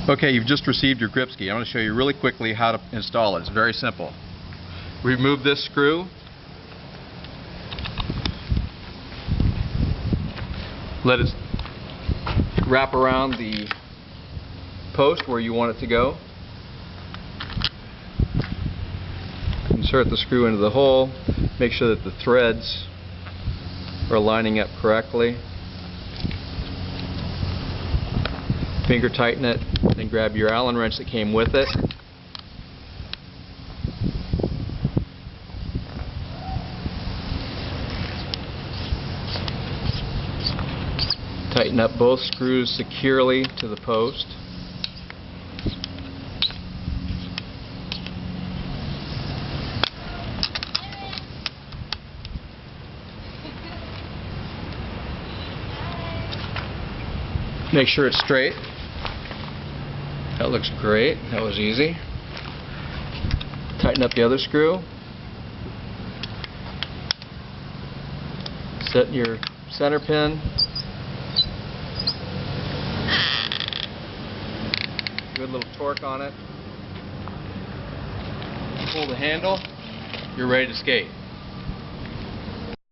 Okay, you've just received your GRIPSKI. I'm going to show you really quickly how to install it. It's very simple. Remove this screw. Let it wrap around the post where you want it to go. Insert the screw into the hole. Make sure that the threads are lining up correctly. Finger tighten it, and grab your Allen wrench that came with it. Tighten up both screws securely to the post. Make sure it's straight. That looks great. That was easy. Tighten up the other screw. Set your center pin. Good little torque on it. Pull the handle. You're ready to skate.